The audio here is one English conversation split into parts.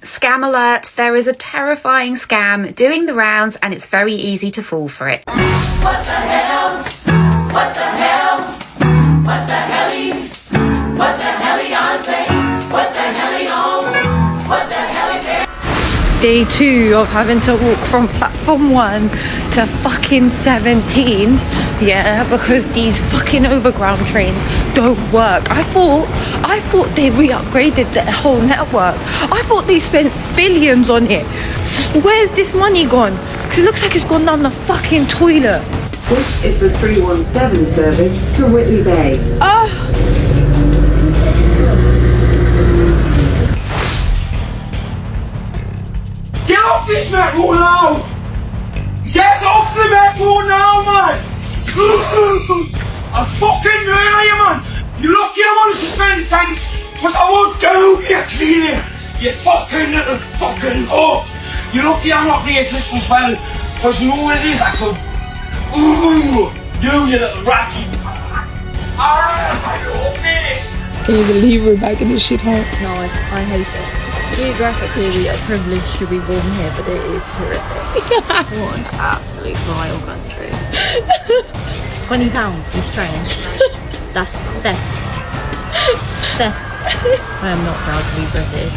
Scam alert, there is a terrifying scam doing the rounds and it's very easy to fall for it. What the hell? What the hell? What the helly? What the helly on thing? What the helly on? What the helly there? Day 2 of having to walk from platform 1 to fucking 17, yeah, because these fucking overground trains don't work. I thought they re-upgraded the whole network. I thought they spent billions on it. So where's this money gone? Because it looks like it's gone down the fucking toilet. This is the 317 service to Whitley Bay. Get off this metro now! Get off the metro now, man! I'm fucking murder you, man! You're lucky I'm on a suspended sentence, because I won't do your cleaning! You fucking little fucking whore! You're lucky I'm not racist as well, because you know what it is, I could... you little ratty! Alright, I love this! Can you believe we're back in this shithole? No, I hate it. Geographically, we are privileged to be born here, but it is horrific. What an absolute vile country. £20 this train. That's theft. Theft. I am not proud to be British.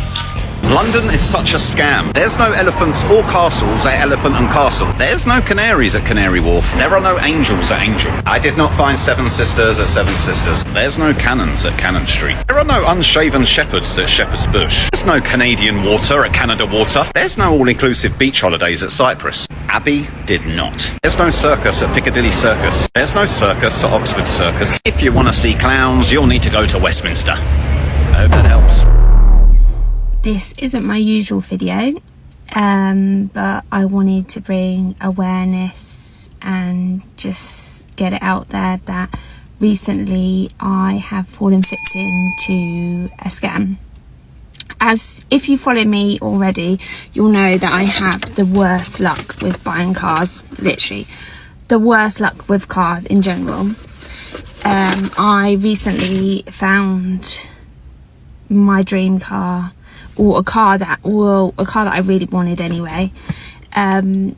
London is such a scam. There's no elephants or castles at Elephant and Castle. There's no canaries at Canary Wharf. There are no angels at Angel. I did not find Seven Sisters at Seven Sisters. There's no cannons at Cannon Street. There are no unshaven shepherds at Shepherd's Bush. There's no Canadian water at Canada Water. There's no all-inclusive beach holidays at Cyprus. Abbey did not. There's no circus at Piccadilly Circus. There's no circus at Oxford Circus. If you want to see clowns, you'll need to go to Westminster. I hope that helps. This isn't my usual video, but I wanted to bring awareness and just get it out there that recently I have fallen victim to a scam. As if you follow me already, you'll know that I have the worst luck with buying cars, literally. The worst luck with cars in general. I recently found my dream car, or a car that I really wanted anyway, and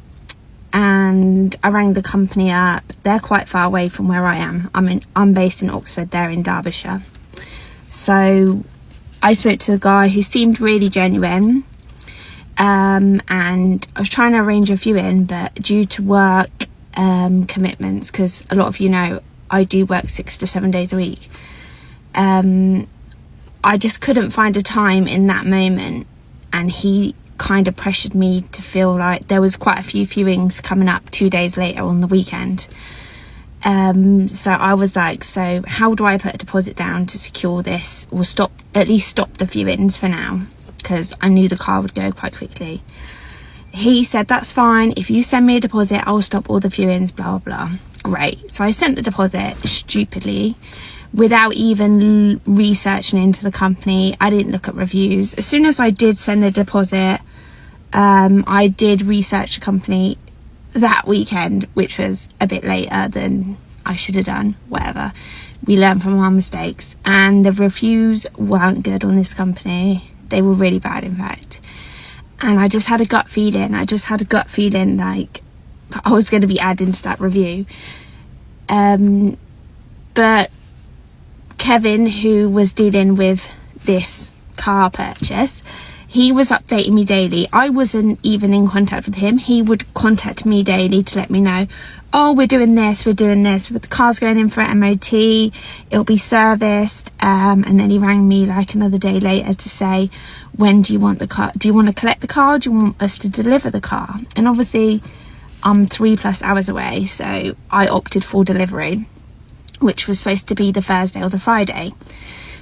I rang the company up. They're quite far away from where I am. I'm based in Oxford, they're in Derbyshire. So I spoke to the guy who seemed really genuine, and I was trying to arrange a viewing, but due to work commitments, because a lot of you know I do work 6 to 7 days a week, I just couldn't find a time in that moment, and he kind of pressured me to feel like there was quite a few viewings coming up 2 days later on the weekend. So I was like, so how do I put a deposit down to secure this, or at least stop the viewings for now, because I knew the car would go quite quickly. He said, that's fine, if you send me a deposit I'll stop all the viewings, blah blah blah. Great. So I sent the deposit stupidly, without even researching into the company. I didn't look at reviews. As soon as I did send the deposit, I did research the company that weekend, which was a bit later than I should have done. Whatever, we learn from our mistakes, and the reviews weren't good on this company. They were really bad, in fact. And I just had a gut feeling. Like I was going to be added to that review. But Kevin, who was dealing with this car purchase, he was updating me daily. I wasn't even in contact with him. He would contact me daily to let me know, oh, we're doing this, with the car's going in for an MOT, it'll be serviced. And then he rang me like another day later to say, when do you want the car? Do you want to collect the car, or do you want us to deliver the car? And obviously I'm 3+ hours away, so I opted for delivery, which was supposed to be the Thursday or the Friday.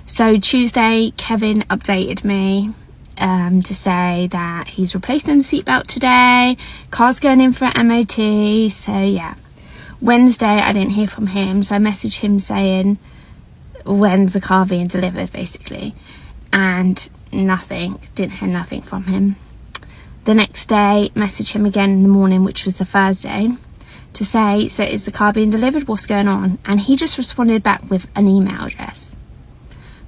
So Tuesday, Kevin updated me to say that he's replacing the seatbelt today, car's going in for an MOT. So yeah, Wednesday I didn't hear from him, so I messaged him saying, when's the car being delivered, basically, and didn't hear nothing from him. The next day, messaged him again in the morning, which was the Thursday, to say, so is the car being delivered, what's going on? And he just responded back with an email address.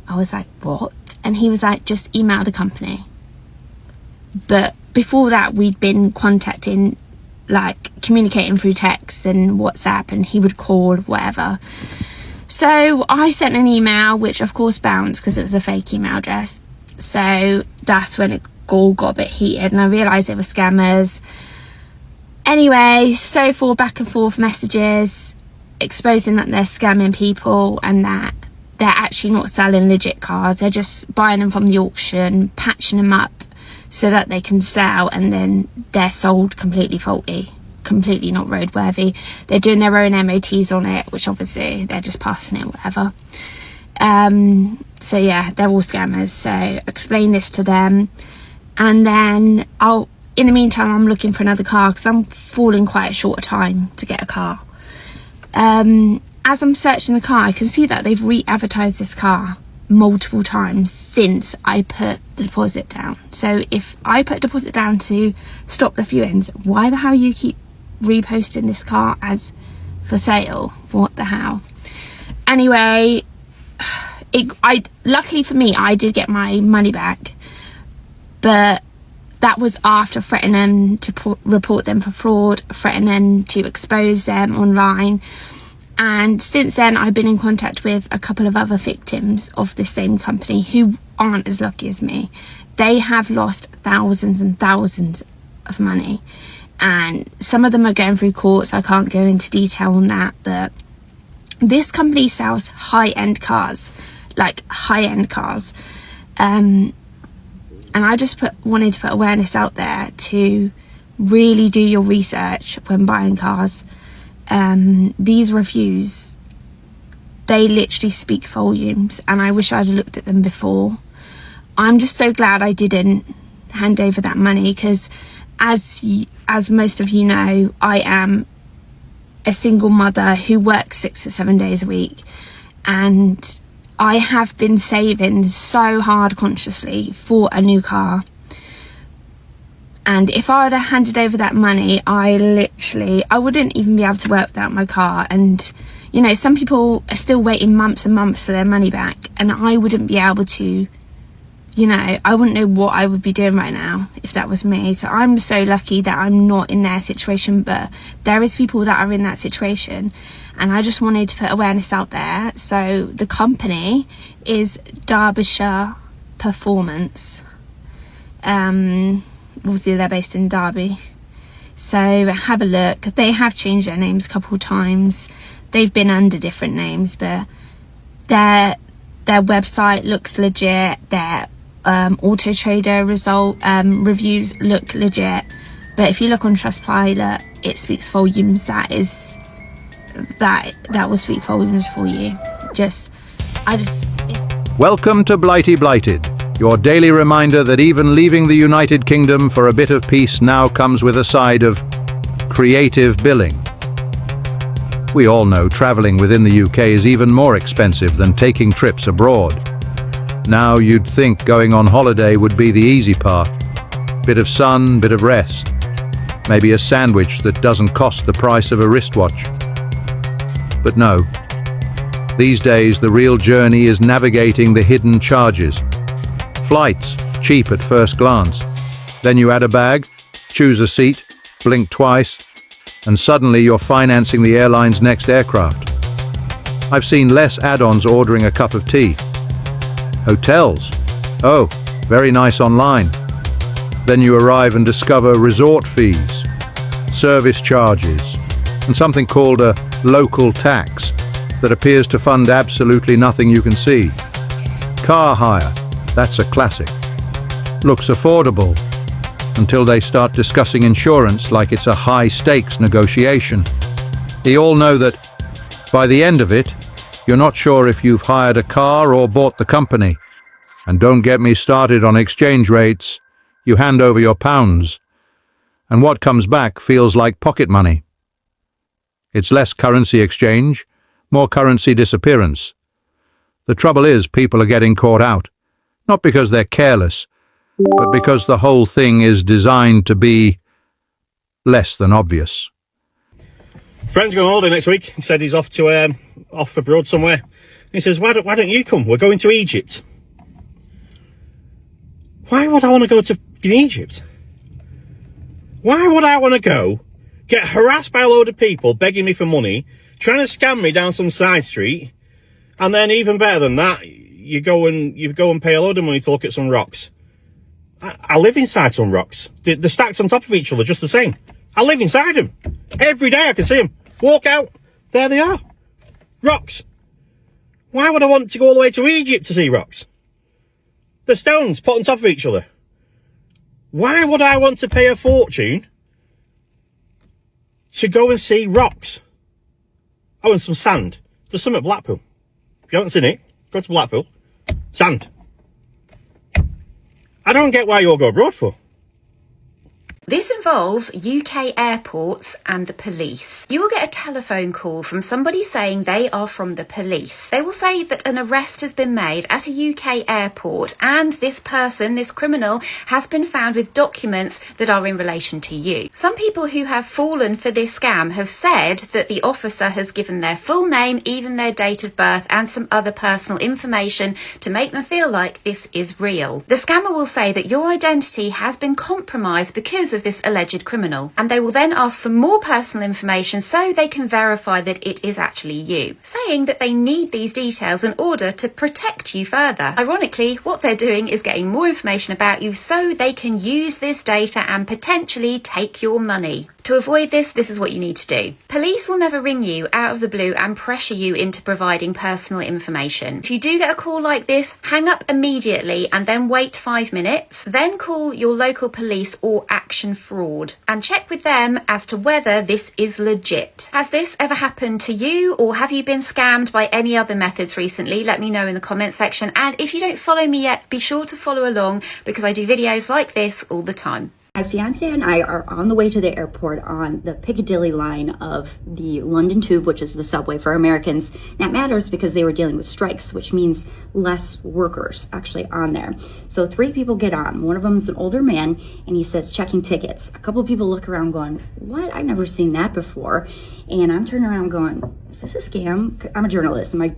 I was like, what? And he was like, just email the company. But before that, we'd been contacting, like communicating through text and WhatsApp, and he would call, whatever. So I sent an email, which of course bounced because it was a fake email address. So that's when it all got a bit heated, and I realised they were scammers. Anyway, so for back and forth messages exposing that they're scamming people and that they're actually not selling legit cars. They're just buying them from the auction, patching them up so that they can sell, and then they're sold completely faulty, completely not roadworthy. They're doing their own MOTs on it, which obviously they're just passing it, whatever. So yeah, they're all scammers. So explain this to them, and then in the meantime, I'm looking for another car because I'm falling quite short of time to get a car. As I'm searching the car, I can see that they've re-advertised this car multiple times since I put the deposit down. So if I put deposit down to stop the viewings, why the hell you keep reposting this car as for sale? What the hell? Anyway, luckily for me, I did get my money back, but that was after threatening them to report them for fraud, threatening to expose them online. And since then, I've been in contact with a couple of other victims of this same company who aren't as lucky as me. They have lost thousands and thousands of money, and some of them are going through courts. I can't go into detail on that, but this company sells high-end cars, like high-end cars. And I just wanted to put awareness out there to really do your research when buying cars. These reviews, they literally speak volumes, and I wish I'd looked at them before. I'm just so glad I didn't hand over that money, because as most of you know, I am a single mother who works 6 or 7 days a week, and I have been saving so hard consciously for a new car. And if I would have handed over that money, I wouldn't even be able to work without my car. And, you know, some people are still waiting months and months for their money back, and I wouldn't be able to, you know, I wouldn't know what I would be doing right now if that was me. So I'm so lucky that I'm not in their situation, but there is people that are in that situation, and I just wanted to put awareness out there. So the company is Derbyshire Performance. Obviously they're based in Derby, so have a look. They have changed their names a couple of times. They've been under different names, but their website looks legit. Their Auto Trader reviews look legit, but if you look on Trustpilot, it speaks volumes. That will speak volumes for you. Welcome to Blighty Blighted, your daily reminder that even leaving the United Kingdom for a bit of peace now comes with a side of creative billing. We all know travelling within the UK is even more expensive than taking trips abroad. Now you'd think going on holiday would be the easy part. Bit of sun, bit of rest. Maybe a sandwich that doesn't cost the price of a wristwatch. But no. These days the real journey is navigating the hidden charges. Flights, cheap at first glance. Then you add a bag, choose a seat, blink twice, and suddenly you're financing the airline's next aircraft. I've seen less add-ons ordering a cup of tea. Hotels. Oh, very nice online. Then you arrive and discover resort fees, service charges, and something called a local tax that appears to fund absolutely nothing you can see. Car hire. That's a classic. Looks affordable, until they start discussing insurance like it's a high-stakes negotiation. They all know that, by the end of it, you're not sure if you've hired a car or bought the company. And don't get me started on exchange rates. You hand over your pounds, and what comes back feels like pocket money. It's less currency exchange, more currency disappearance. The trouble is, people are getting caught out. Not because they're careless, but because the whole thing is designed to be less than obvious. Friend's going on holiday next week. He said he's off abroad somewhere. He says, why don't you come? We're going to Egypt. Why would I want to go to in Egypt. Why would I want to go, get harassed by a load of people begging me for money, trying to scam me down some side street, and then even better than that, you go and pay a load of money to look at some rocks. I live inside some rocks. They're stacked on top of each other, just the same. I live inside them. Every day I can see them. Walk out, there they are. Rocks. Why would I want to go all the way to Egypt to see rocks? The stones put on top of each other. Why would I want to pay a fortune to go and see rocks? Oh, and some sand. There's some at Blackpool. If you haven't seen it, go to Blackpool. Sand. I don't get why you all go abroad for. This involves UK airports and the police. You will get a telephone call from somebody saying they are from the police. They will say that an arrest has been made at a UK airport and this person, this criminal, has been found with documents that are in relation to you. Some people who have fallen for this scam have said that the officer has given their full name, even their date of birth and some other personal information to make them feel like this is real. The scammer will say that your identity has been compromised because of this alleged criminal, and they will then ask for more personal information so they can verify that it is actually you, saying that they need these details in order to protect you further. Ironically, what they're doing is getting more information about you so they can use this data and potentially take your money. To avoid this, this is what you need to do. Police will never ring you out of the blue and pressure you into providing personal information. If you do get a call like this, hang up immediately and then wait 5 minutes. Then call your local police or Action Fraud and check with them as to whether this is legit. Has this ever happened to you, or have you been scammed by any other methods recently? Let me know in the comment section. And if you don't follow me yet, be sure to follow along because I do videos like this all the time. My fiance and I are on the way to the airport on the Piccadilly line of the London Tube, which is the subway for Americans. That matters because they were dealing with strikes, which means less workers actually on there. So 3 people get on. One of them is an older man, and he says checking tickets. A couple of people look around going, what? I've never seen that before. And I'm turning around going, is this a scam? I'm a journalist, and my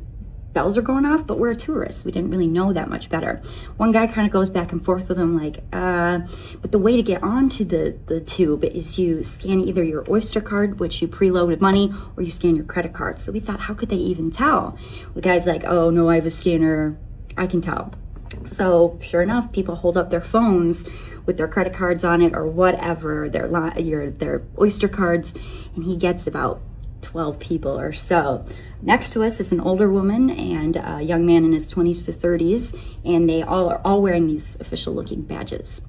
bells are going off, but we're tourists. We didn't really know that much better. One guy kind of goes back and forth with him like, but the way to get onto the tube is you scan either your Oyster card, which you preload with money, or you scan your credit card. So we thought, how could they even tell? The guy's like, oh no, I have a scanner, I can tell. So sure enough, people hold up their phones with their credit cards on it or whatever, their Oyster cards, and he gets about 12 people or so. Next to us is an older woman and a young man in his 20s to 30s, and they are all wearing these official looking badges.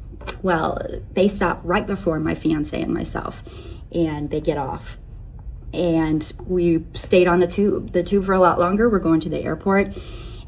Well, they stop right before my fiance and myself, and they get off. And we stayed on the tube for a lot longer. We're going to the airport,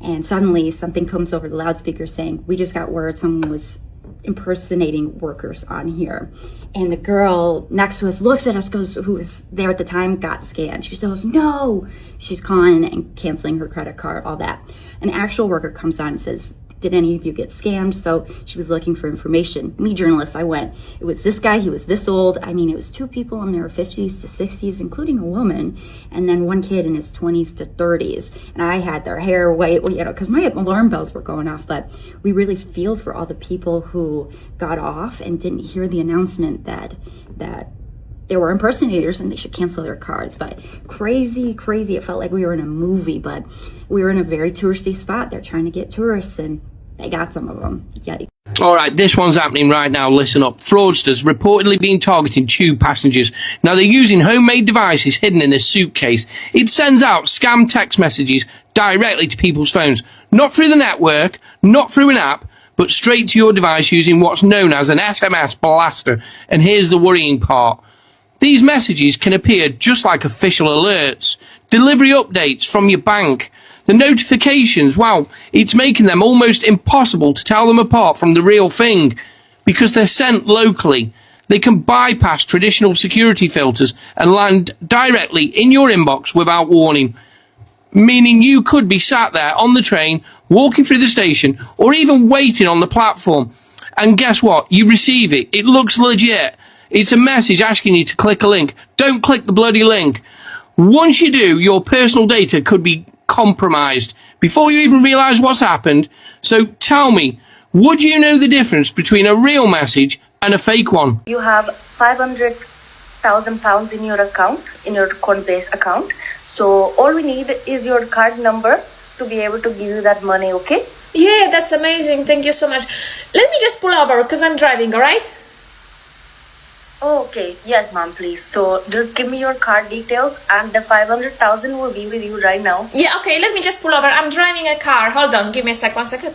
and suddenly something comes over the loudspeaker saying, we just got word someone was impersonating workers on here. And the girl next to us looks at us, goes, who was there at the time, got scanned. She goes, no. She's calling and canceling her credit card, all that. An actual worker comes on and says, did any of you get scammed? So she was looking for information. Me, journalist, I went, it was this guy, he was this old. I mean, it was 2 people in their 50s to 60s, including a woman, and then 1 kid in his 20s to 30s. And I had their hair white, you know, because my alarm bells were going off. But we really feel for all the people who got off and didn't hear the announcement that there were impersonators and they should cancel their cards. But crazy. It felt like we were in a movie, but we were in a very touristy spot. They're trying to get tourists, and they got some of them. Yikes. All right, this one's happening right now. Listen up. Fraudsters reportedly been targeting tube passengers. Now, they're using homemade devices hidden in a suitcase. It sends out scam text messages directly to people's phones. Not through the network, not through an app, but straight to your device using what's known as an SMS blaster. And here's the worrying part. These messages can appear just like official alerts, delivery updates from your bank. The notifications, wow, it's making them almost impossible to tell them apart from the real thing because they're sent locally. They can bypass traditional security filters and land directly in your inbox without warning, meaning you could be sat there on the train, walking through the station, or even waiting on the platform. And guess what? You receive it. It looks legit. It's a message asking you to click a link. Don't click the bloody link. Once you do, your personal data could be compromised before you even realize what's happened. So tell me, Would you know the difference between a real message and a fake one? You have 500,000 pounds in your account, in your Coinbase account. So all we need is your card number to be able to give you that money, okay? Yeah, that's amazing. Thank you so much. Let me just pull over because I'm driving, all right? Oh, okay. Yes, ma'am, please. So just give me your card details and the 500,000 will be with you right now. Yeah, okay. Let me just pull over. I'm driving a car. Hold on. Give me a sec. 1 second.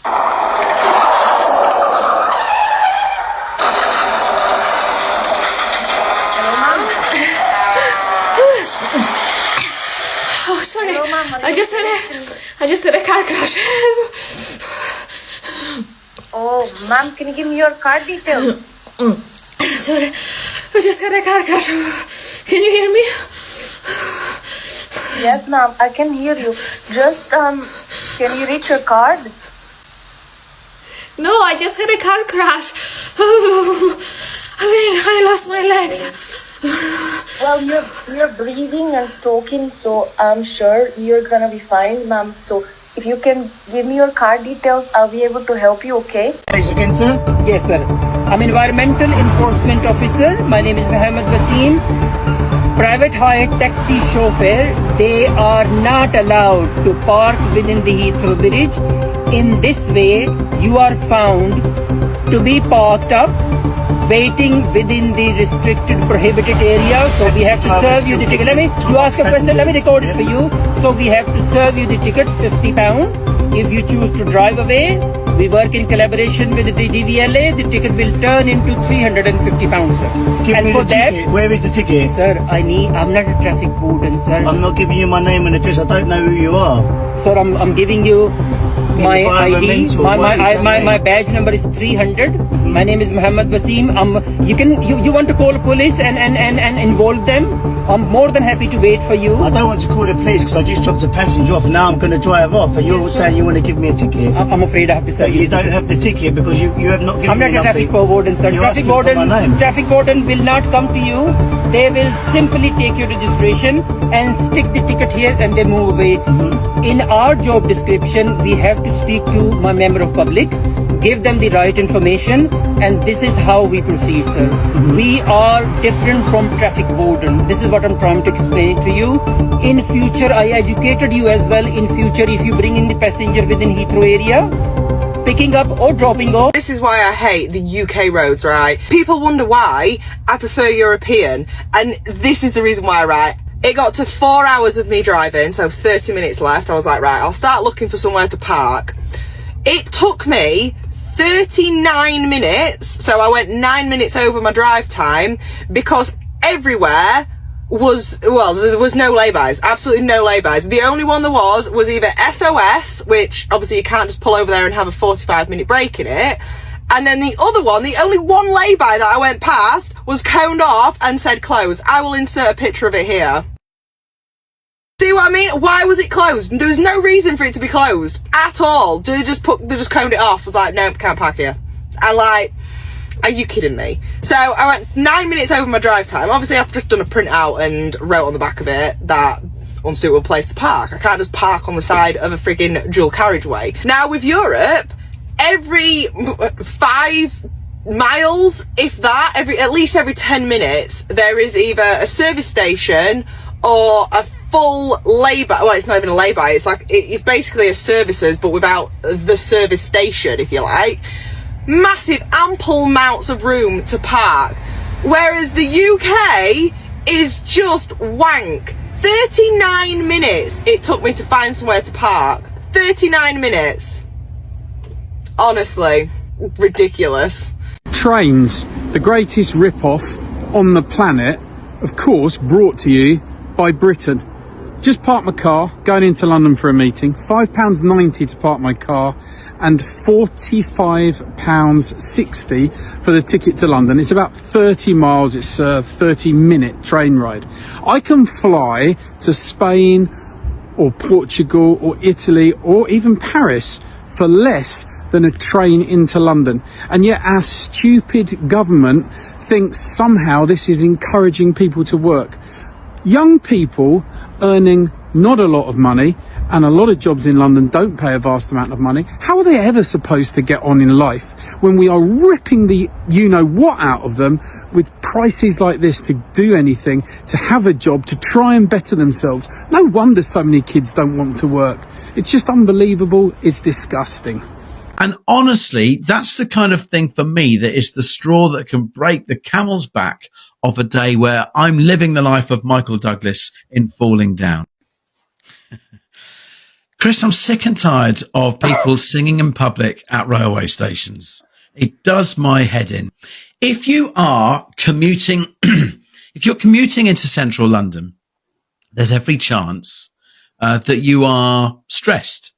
Oh, sorry. Hello, ma'am. I just had a car crash. Oh, ma'am, can you give me your card details? Sorry, I just had a car crash. Can you hear me? Yes, ma'am, I can hear you. Just, can you read your card? No, I just had a car crash. I think I lost my legs. Well, you're breathing and talking, so I'm sure you're gonna be fine, ma'am. So if you can give me your card details, I'll be able to help you, okay? Again, sir? Yes, sir. I'm Environmental Enforcement Officer. My name is Mohammed Wasim. Private hire taxi chauffeur, they are not allowed to park within the Heathrow Bridge. In this way, you are found to be parked up, waiting within the restricted, prohibited area. So we have to serve you the ticket. You ask a question, let me record it for you. So we have to serve you the ticket, £50. If you choose to drive away, we work in collaboration with the DVLA. The ticket will turn into £350, sir. And for that, where is the ticket? Sir, I'm not a traffic warden, sir. I'm not giving you my name and address. I don't know who you are. Sir, I'm giving you my ID. My badge number is 300. My name is Mohammed Wasim. You want to call police and involve them? I'm more than happy to wait for you. I don't want to call the police because I just dropped a passenger off. Now I'm going to drive off, and you're saying you want to give me a ticket. I'm afraid I have to say you don't have the ticket because you have not given me. I'm not a traffic warden, sir. Traffic warden will not come to you. They will simply take your registration and stick the ticket here, and they move away. In our job description, we have to speak to my member of public, give them the right information, and this is how we proceed, sir. We are different from traffic warden. This is what I'm trying to explain to you. In future, I educated you as well. In future, if you bring in the passenger within Heathrow area, picking up or dropping off. This is why I hate the UK roads, right? People wonder why I prefer European, and this is the reason why, right? It got to 4 hours of me driving, so 30 minutes left. I was like, right, I'll start looking for somewhere to park. It took me 39 minutes, so I went 9 minutes over my drive time, because everywhere there was no laybys, absolutely no laybys. The only one there was either SOS, which obviously you can't just pull over there and have a 45-minute break in it, and then the other one, the only one lay-by that I went past was coned off and said closed. I will insert a picture of it here. See what I mean? Why was it closed? There was no reason for it to be closed at all. They just coned it off. I was like, nope, can't park here. And like, are you kidding me? So I went 9 minutes over my drive time. Obviously I've just done a printout and wrote on the back of it that unsuitable place to park. I can't just park on the side of a frigging dual carriageway. Now with Europe, every 5 miles, if that, at least every 10 minutes, there is either a service station or a full lay-by. Well, it's not even a lay-by, it's basically a services, but without the service station, if you like. Massive, ample amounts of room to park. Whereas the UK is just wank. 39 minutes it took me to find somewhere to park. 39 minutes. Honestly, ridiculous. Trains, the greatest rip-off on the planet, of course, brought to you by Britain. Just parked my car, going into London for a meeting, £5.90 to park my car, and £45.60 for the ticket to London. It's about 30 miles, it's a 30-minute train ride. I can fly to Spain or Portugal or Italy or even Paris for less than a train into London. And yet our stupid government thinks somehow this is encouraging people to work. Young people earning not a lot of money and a lot of jobs in London don't pay a vast amount of money. How are they ever supposed to get on in life when we are ripping the you-know-what out of them with prices like this to do anything, to have a job, to try and better themselves? No wonder so many kids don't want to work. It's just unbelievable. It's disgusting. And honestly, that's the kind of thing for me that is the straw that can break the camel's back of a day where I'm living the life of Michael Douglas in Falling Down. Chris, I'm sick and tired of people singing in public at railway stations. It does my head in. If you are commuting, if you're commuting into central London, there's every chance that you are stressed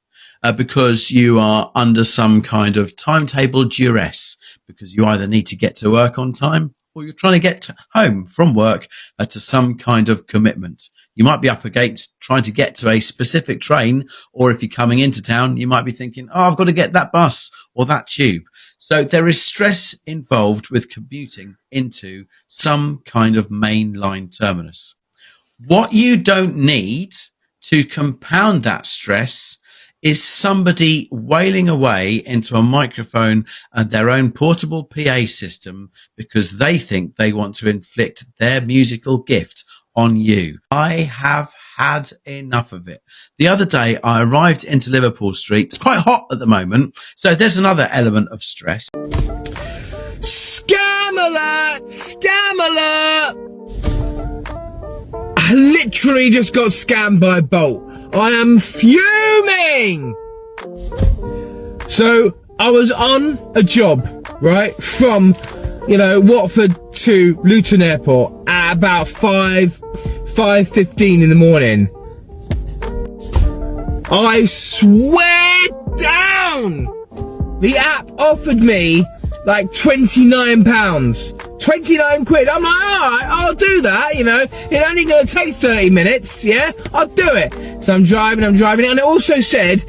because you are under some kind of timetable duress, because you either need to get to work on time or you're trying to get home from work to some kind of commitment. You might be up against trying to get to a specific train, or if you're coming into town, you might be thinking, oh, I've got to get that bus or that tube. So there is stress involved with commuting into some kind of mainline terminus. What you don't need to compound that stress is somebody wailing away into a microphone and their own portable PA system because they think they want to inflict their musical gift on you. I have had enough of it. The other day, I arrived into Liverpool Street. It's quite hot at the moment, so there's another element of stress. Scam alert! Scam alert! I literally just got scammed by Bolt. I am fuming! So, I was on a job, right, from, Watford to Luton Airport at about 5:15 in the morning. I swear down! The app offered me like £29. 29 quid. I'm like, alright, I'll do that, It's only going to take 30 minutes, yeah? I'll do it. So I'm driving, and it also said,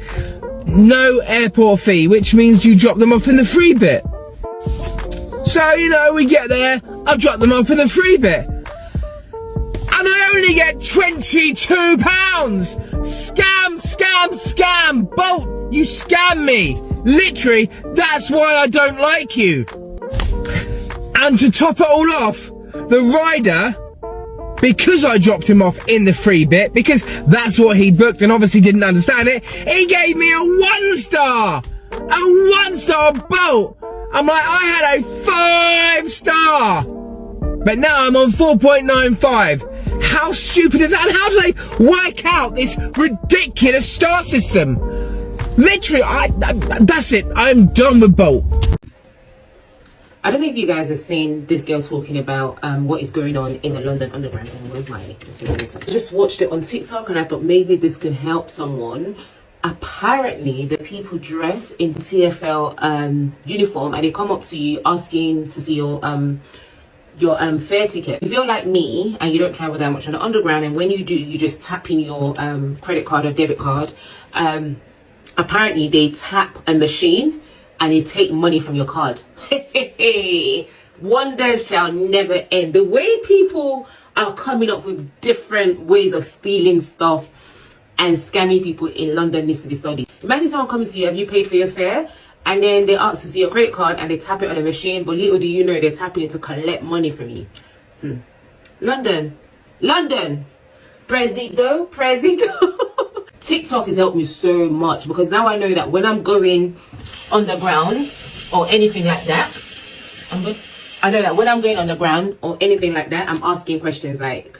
no airport fee, which means you drop them off in the free bit. So, we get there, I drop them off in the free bit. And I only get £22! Scam! Bolt, you scam me! Literally, that's why I don't like you. And to top it all off, the rider, because I dropped him off in the free bit, because that's what he booked and obviously didn't understand it, he gave me a 1-star! A 1-star Bolt! I'm like, I had a 5-star! But now I'm on 4.95. How stupid is that? And how do they work out this ridiculous star system? Literally, that's it. I'm done with Bolt. I don't know if you guys have seen this girl talking about what is going on in the London Underground. Where's my I just watched it on TikTok and I thought maybe this can help someone. Apparently, the people dress in TfL uniform and they come up to you asking to see your fare ticket. If you're like me and you don't travel that much on the Underground, and when you do, you just tap in your credit card or debit card. Apparently, they tap a machine and they take money from your card. Wonders shall never end. The way people are coming up with different ways of stealing stuff and scamming people in London needs to be studied. Imagine someone coming to you, have you paid for your fare? And then they ask to see your credit card and they tap it on a machine, but little do you know they're tapping it to collect money from you. London. Presido. TikTok has helped me so much because now I know that when I'm going underground or anything like that, I know that when I'm going underground or anything like that, I'm asking questions like,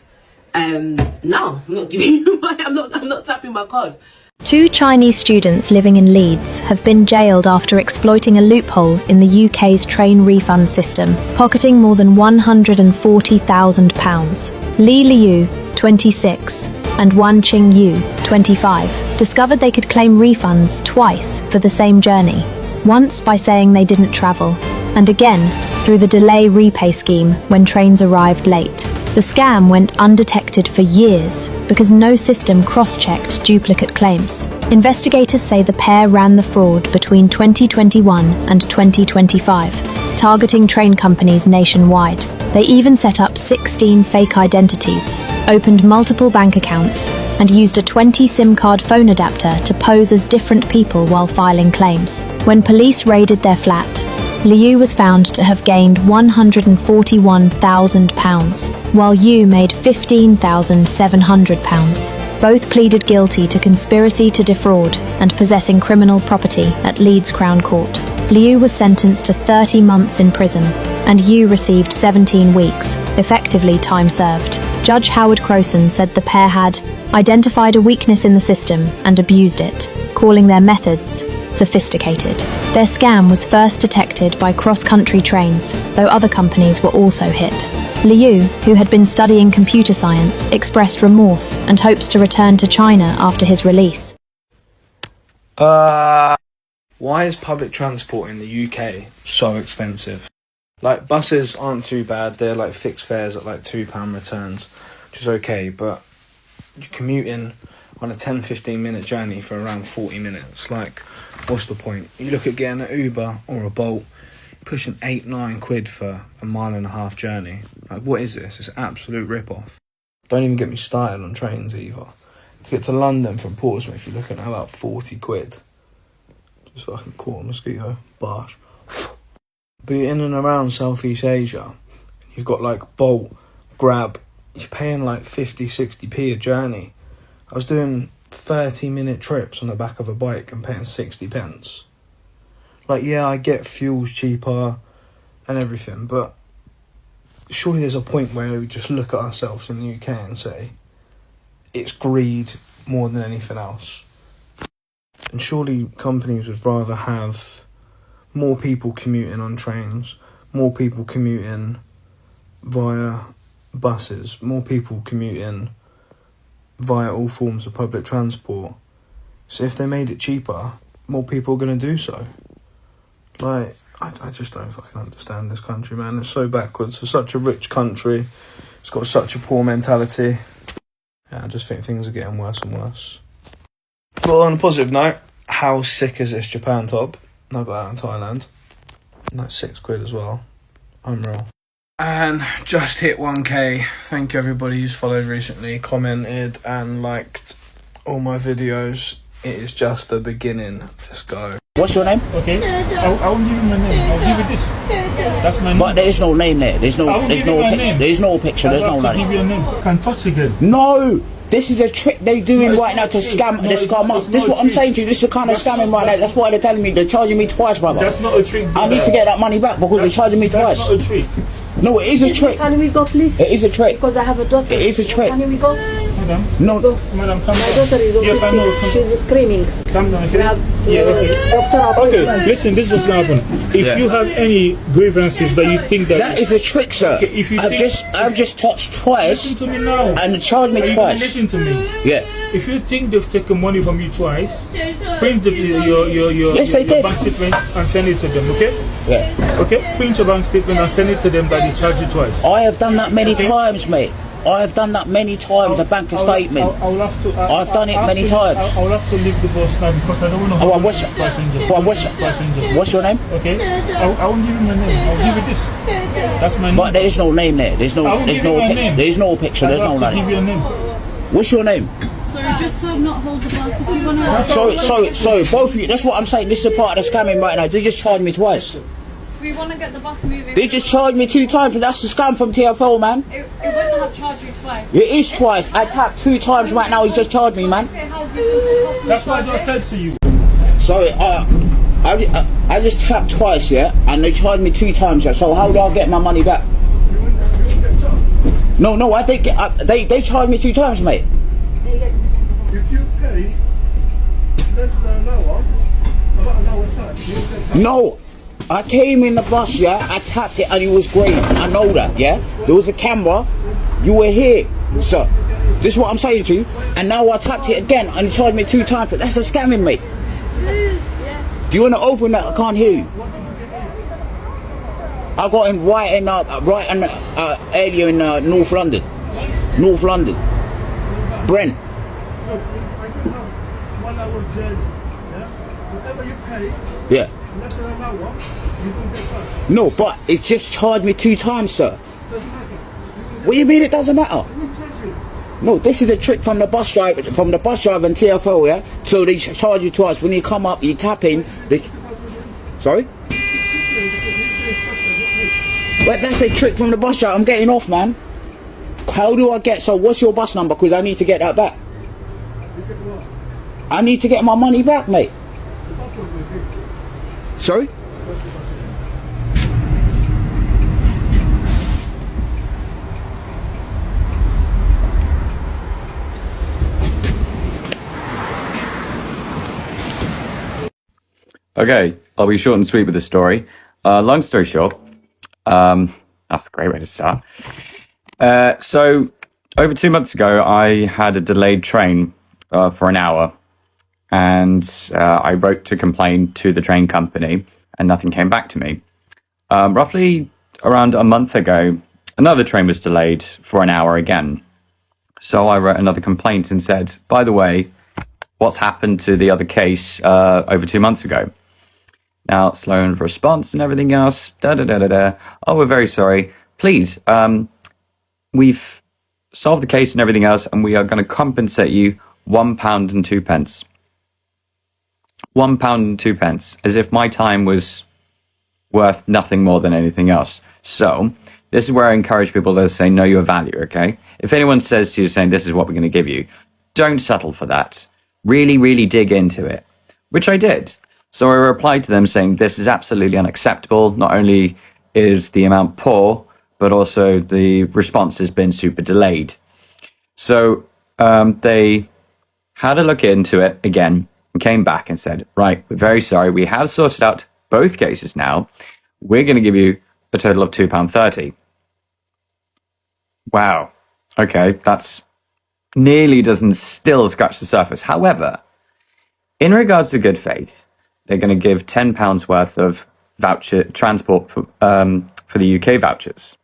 no, I'm not giving you I'm not tapping my card. 2 Chinese students living in Leeds have been jailed after exploiting a loophole in the UK's train refund system, pocketing more than £140,000. Li Liu, 26, and Wan Qing Yu, 25, discovered they could claim refunds twice for the same journey. Once by saying they didn't travel, and again through the delay repay scheme when trains arrived late. The scam went undetected for years because no system cross-checked duplicate claims. Investigators say the pair ran the fraud between 2021 and 2025, targeting train companies nationwide. They even set up 16 fake identities, opened multiple bank accounts, and used a 20 SIM card phone adapter to pose as different people while filing claims. When police raided their flat, Liu was found to have gained £141,000, while Yu made £15,700. Both pleaded guilty to conspiracy to defraud and possessing criminal property at Leeds Crown Court. Liu was sentenced to 30 months in prison, and Yu received 17 weeks, effectively time served. Judge Howard Crowson said the pair had identified a weakness in the system and abused it, calling their methods sophisticated. Their scam was first detected by cross-country trains, though other companies were also hit. Liu, who had been studying computer science, expressed remorse and hopes to return to China after his release. Why is public transport in the UK so expensive? Like, buses aren't too bad, they're like fixed fares at like £2 returns, which is okay, but you're commuting on a 10-15 minute journey for around 40 minutes. Like, what's the point? You look at getting an Uber or a Bolt, pushing 8-9 quid for a 1.5 mile journey. Like, what is this? It's an absolute rip-off. Don't even get me started on trains either. To get to London from Portsmouth, you're looking at about 40 quid. Just fucking caught a mosquito. Barsh. But you're in and around Southeast Asia, you've got like Bolt, Grab, you're paying like 50-60p a journey. I was doing 30-minute trips on the back of a bike and paying 60 pence. Like, yeah, I get fuel's cheaper and everything, but surely there's a point where we just look at ourselves in the UK and say, it's greed more than anything else. And surely companies would rather have more people commuting on trains, more people commuting via buses, more people commuting via all forms of public transport. So if they made it cheaper, more people are going to do so. Like, I just don't fucking understand this country, man. It's so backwards. For such a rich country, it's got such a poor mentality. Yeah, I just think things are getting worse and worse. But on a positive note, how sick is this Japan top? I got that in Thailand. That's 6 quid as well. Unreal. And just hit 1k. Thank you everybody who's followed recently, commented and liked all my videos. It is just the beginning. Let's go. What's your name? Okay, I won't give you my name. I'll give you this. That's my name. But there is no name there. There's no picture. There's no picture. There's no name. Give you a name. Can touch again. No. This is a trick they're doing right now to scam. This is what I'm saying to you. This is the kind of scamming right now. That's why they're telling me they're charging me twice, brother. That's not a trick. I need to get that money back because they're charging me twice. That's not a trick. No, it is a trick. Can we go, please? It is a trick. Because I have a daughter. It is a trick. Can we go? Madam. No. Madam, come My daughter is autistic. Yes, I know. She's screaming. Come down. Okay. We have doctor Okay, appointment. listen, this is what's going to happen. If you have any grievances that you think that is a trick, sir. Okay, if you I've just touched twice. Listen to me now. And they charged me twice. Listen to me. Yeah. If you think they've taken money from you twice, print your Yes, they did. bank statement and send it to them, okay? Yeah. Okay? Print your bank statement and send it to them that they charge you twice. I have done that many times, mate. I have done that many times, a bank statement. I've done it many times. I'll have to leave the bus now because I don't want to hold this passenger. What's your name? Okay? I won't give you my name. I'll give you this. That's my name. But there is no name there. There's no picture. There's no picture. There's no name. Give you a name. What's your name? Sorry, just to not hold the bus if you want to... Sorry, both of you, that's what I'm saying, this is a part of the scamming right now. They just charged me twice. We want to get the bus moving. They just charged me 2 times, and that's the scam from TFL, man. It wouldn't have charged you twice. It is twice. I tapped 2 times right now, he's just charged me, man. That's what I just said to you. Sorry, I just tapped twice, yeah, and they charged me 2 times, yeah, so how do I get my money back? No, I didn't get, they charged me 2 times, mate. If you pay less than an hour, about an hour's time, no, I came in the bus, yeah, I tapped it and it was green. I know that, yeah. There was a camera, you were here, sir. This is what I'm saying to you. And now I tapped it again and you charged me 2 times, but that's a scamming, mate. Do you want to open that? I can't hear you. I got him right in area in North London. North London. Brent. 1 hour journey, yeah? Whatever you pay, Yeah. less than an hour, you can get charged. No, but it's just charged me 2 times, sir. Doesn't What do you mean it doesn't matter? No, this is a trick from the bus driver and TFL, yeah? So they charge you twice. When you come up, you tap in. Sorry? But that's a trick from the bus driver. I'm getting off, man. How do I get... So what's your bus number? Because I need to get that back. I need to get my money back, mate. Sorry? Okay, I'll be short and sweet with the story. Long story short, that's a great way to start. So, over 2 months ago, I had a delayed train for an hour, and I wrote to complain to the train company, and nothing came back to me. Roughly around a month ago, another train was delayed for an hour again. So I wrote another complaint and said, by the way, what's happened to the other case over 2 months ago? Now, slow in response and everything else. Oh, we're very sorry. Please, we've solved the case and everything else, and we are going to compensate you £1 and 2 pence. £1 and 2 pence, as if my time was worth nothing more than anything else. So, this is where I encourage people to say, know your value, okay? If anyone says to you, saying, this is what we're going to give you, don't settle for that. Really, really dig into it, which I did. So I replied to them saying, this is absolutely unacceptable. Not only is the amount poor, but also the response has been super delayed. So they had a look into it again and came back and said, right, we're very sorry. We have sorted out both cases now. We're going to give you a total of £2.30. Wow. Okay, that's nearly doesn't still scratch the surface. However, in regards to good faith, they're going to give £10 worth of voucher transport for the UK vouchers.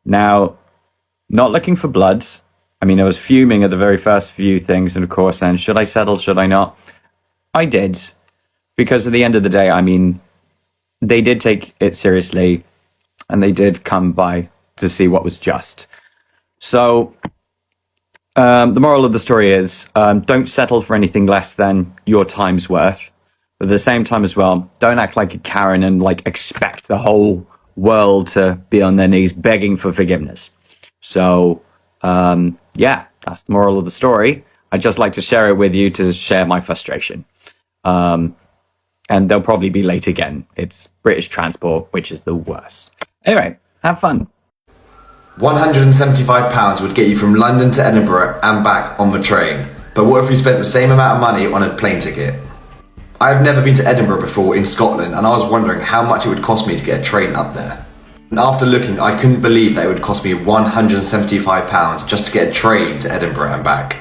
Now, not looking for blood. I mean, I was fuming at the very first few things, and of course, then should I settle? Should I not? I did, because at the end of the day, I mean, they did take it seriously, and they did come by to see what was just. So, the moral of the story is, don't settle for anything less than your time's worth. But at the same time as well, don't act like a Karen and like expect the whole world to be on their knees begging for forgiveness. So, yeah, that's the moral of the story. I'd just like to share it with you to share my frustration. And they'll probably be late again. It's British transport, which is the worst. Anyway, have fun. £175 would get you from London to Edinburgh and back on the train. But what if you spent the same amount of money on a plane ticket? I've never been to Edinburgh before in Scotland, and I was wondering how much it would cost me to get a train up there. And after looking, I couldn't believe that it would cost me £175 just to get a train to Edinburgh and back.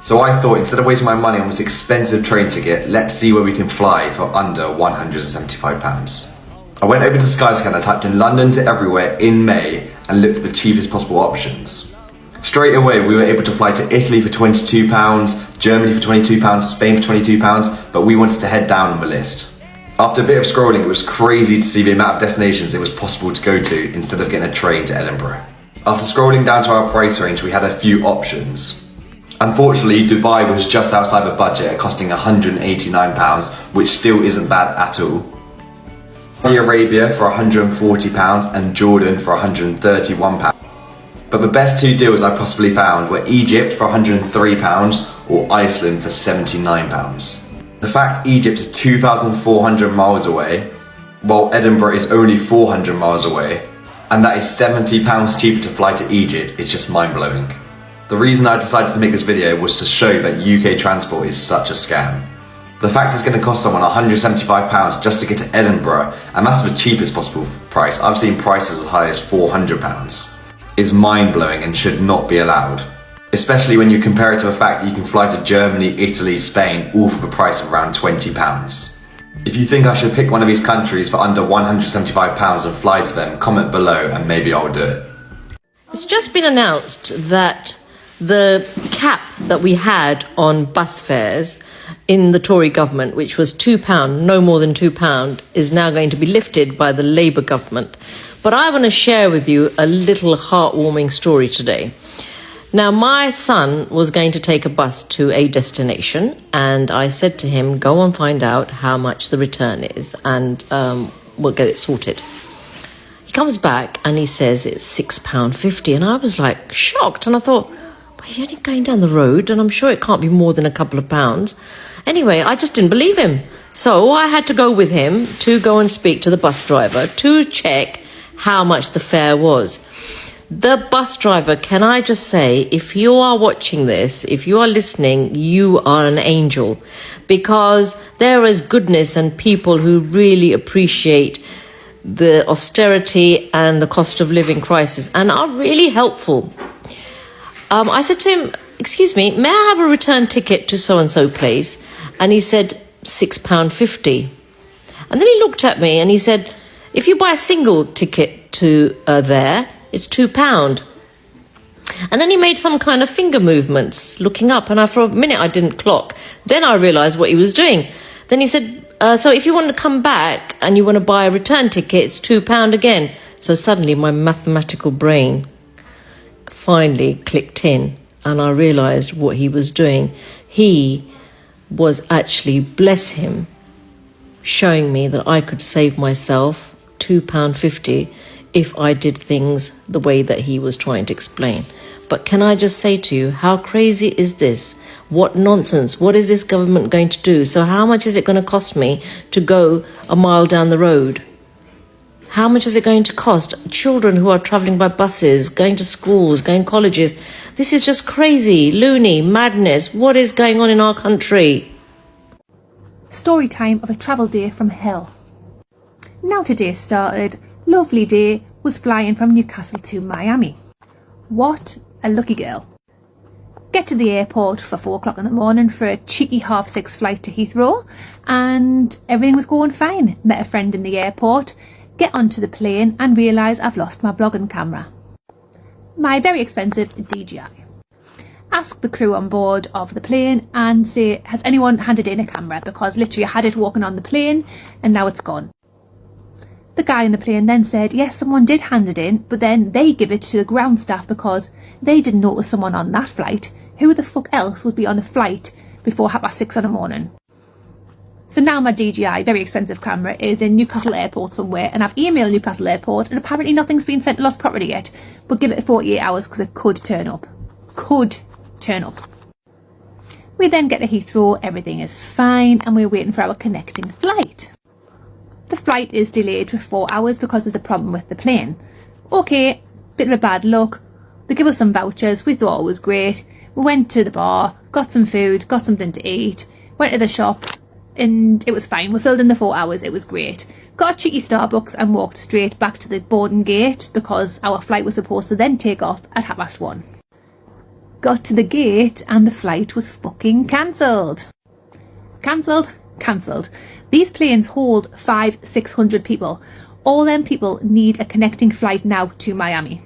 So I thought, instead of wasting my money on this expensive train ticket, let's see where we can fly for under £175. I went over to Skyscanner, typed in London to everywhere in May, and looked at the cheapest possible options. Straight away, we were able to fly to Italy for £22, Germany for £22, Spain for £22, but we wanted to head down on the list. After a bit of scrolling, it was crazy to see the amount of destinations it was possible to go to instead of getting a train to Edinburgh. After scrolling down to our price range, we had a few options. Unfortunately, Dubai was just outside the budget, costing £189, which still isn't bad at all. Saudi Arabia for £140 and Jordan for £131. But the best two deals I possibly found were Egypt for £103 or Iceland for £79. The fact Egypt is 2,400 miles away, while Edinburgh is only 400 miles away, and that is £70 cheaper to fly to Egypt is just mind-blowing. The reason I decided to make this video was to show that UK transport is such a scam. The fact it's going to cost someone £175 just to get to Edinburgh, and that's the cheapest possible price. I've seen prices as high as £400. Is mind-blowing and should not be allowed. Especially when you compare it to the fact that you can fly to Germany, Italy, Spain, all for the price of around £20. If you think I should pick one of these countries for under £175 and fly to them, comment below and maybe I'll do it. It's just been announced that the cap that we had on bus fares in the Tory government, which was £2, no more than £2, is now going to be lifted by the Labour government, But I want to share with you a little heartwarming story today. Now, my son was going to take a bus to a destination, and I said to him, go and find out how much the return is, and we'll get it sorted. He comes back and he says it's £6.50, and I was like shocked, and I thought, well, he's only going down the road, and I'm sure it can't be more than a couple of pounds. Anyway, I just didn't believe him. So I had to go with him to go and speak to the bus driver to check how much the fare was. The bus driver, can I just say, if you are watching this, if you are listening, you are an angel, because there is goodness and people who really appreciate the austerity and the cost of living crisis and are really helpful. I said to him, excuse me, may I have a return ticket to so-and-so place? And he said, £6.50. And then he looked at me and he said, if you buy a single ticket to there, it's £2. And then he made some kind of finger movements looking up, and for a minute I didn't clock. Then I realised what he was doing. Then he said, so if you want to come back and you want to buy a return ticket, it's £2 again. So suddenly my mathematical brain finally clicked in, and I realised what he was doing. He was actually, bless him, showing me that I could save myself £2.50 if I did things the way that he was trying to explain. But can I just say to you, how crazy is this? What nonsense? What is this government going to do? So how much is it going to cost me to go a mile down the road? How much is it going to cost? Children who are travelling by buses, going to schools, going colleges. This is just crazy, loony, madness. What is going on in our country? Story time of a travel day from hell. Now today started. Lovely day, was flying from Newcastle to Miami. What a lucky girl. Get to the airport for 4 o'clock in the morning for a cheeky 6:30 flight to Heathrow, and everything was going fine. Met a friend in the airport, get onto the plane and realise I've lost my vlogging camera. My very expensive DJI. Ask the crew on board of the plane and say, has anyone handed in a camera? Because literally I had it walking on the plane and now it's gone. The guy in the plane then said, yes, someone did hand it in, but then they give it to the ground staff because they didn't notice someone on that flight. Who the fuck else would be on a flight before 6:30 in the morning? So now my DJI, very expensive camera, is in Newcastle Airport somewhere, and I've emailed Newcastle Airport, and apparently nothing's been sent to lost property yet, but give it 48 hours because it could turn up. Could turn up. We then get to Heathrow, everything is fine, and we're waiting for our connecting flight. The flight is delayed for 4 hours because there's a problem with the plane. Okay, bit of a bad luck. They give us some vouchers, we thought it was great. We went to the bar, got some food, got something to eat, went to the shops, and it was fine. We filled in the 4 hours, it was great. Got a cheeky Starbucks and walked straight back to the boarding gate because our flight was supposed to then take off at 1:30. Got to the gate and the flight was fucking cancelled. Cancelled. These planes hold 500-600 people. All them people need a connecting flight now to Miami.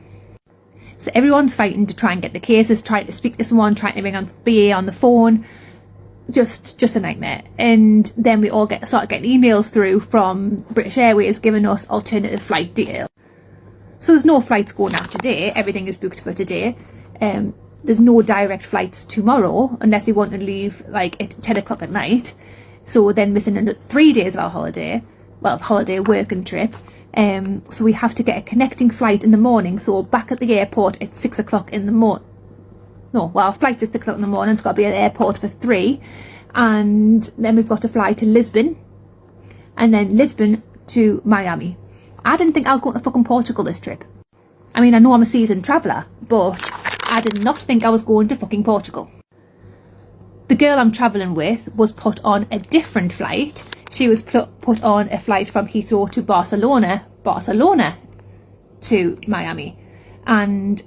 So everyone's fighting to try and get the cases, trying to speak to someone, trying to ring on BA on the phone. Just a nightmare. And then we all started getting emails through from British Airways giving us alternative flight details. So there's no flights going out today. Everything is booked for today. There's no direct flights tomorrow unless you want to leave like at 10 o'clock at night. So we're then missing 3 days of our holiday. Well, holiday working trip. So we have to get a connecting flight in the morning. So back at the airport at 6 o'clock in the morning. No, well, our flight's at 6 o'clock in the morning. It's got to be at the airport for 3. And then we've got to fly to Lisbon. And then Lisbon to Miami. I didn't think I was going to fucking Portugal this trip. I mean, I know I'm a seasoned traveller, but I did not think I was going to fucking Portugal. The girl I'm travelling with was put on a different flight. She was put on a flight from Heathrow to Barcelona to Miami. And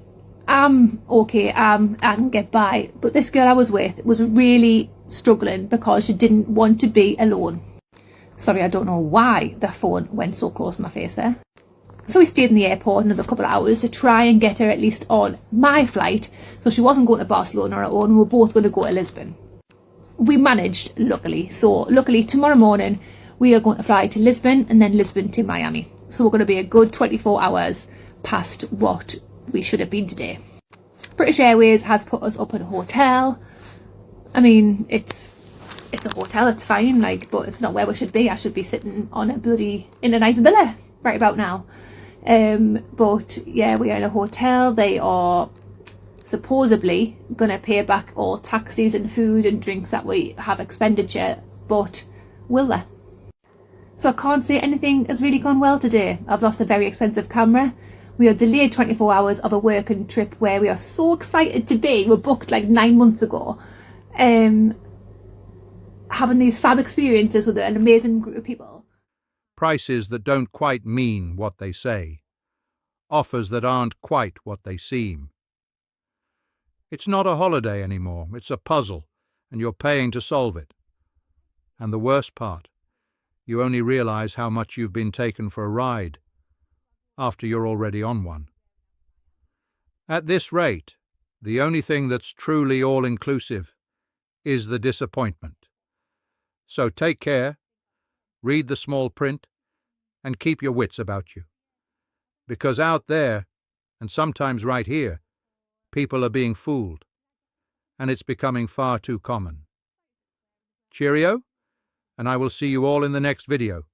I'm okay, I can get by. But this girl I was with was really struggling because she didn't want to be alone. Sorry, I don't know why the phone went so close to my face there. So we stayed in the airport another couple of hours to try and get her at least on my flight. So she wasn't going to Barcelona on her own. We were both going to go to Lisbon. We managed, luckily. So luckily tomorrow morning we are going to fly to Lisbon and then Lisbon to Miami. So we're going to be a good 24 hours past what we should have been today. British Airways has put us up in a hotel. I mean, it's a hotel, it's fine, like, but it's not where we should be. I should be sitting on in a nice villa right about now. But yeah, we are in a hotel. They are supposedly gonna pay back all taxis and food and drinks that we have expenditure, but will they? So I can't say anything has really gone well today. I've lost a very expensive camera. We are delayed 24 hours of a working trip where we are so excited to be. We booked like 9 months ago. Having these fab experiences with an amazing group of people. Prices that don't quite mean what they say. Offers that aren't quite what they seem. It's not a holiday anymore, it's a puzzle, and you're paying to solve it. And the worst part, you only realize how much you've been taken for a ride after you're already on one. At this rate, the only thing that's truly all-inclusive is the disappointment. So take care, read the small print, and keep your wits about you. Because out there, and sometimes right here, people are being fooled, and it's becoming far too common. Cheerio, and I will see you all in the next video.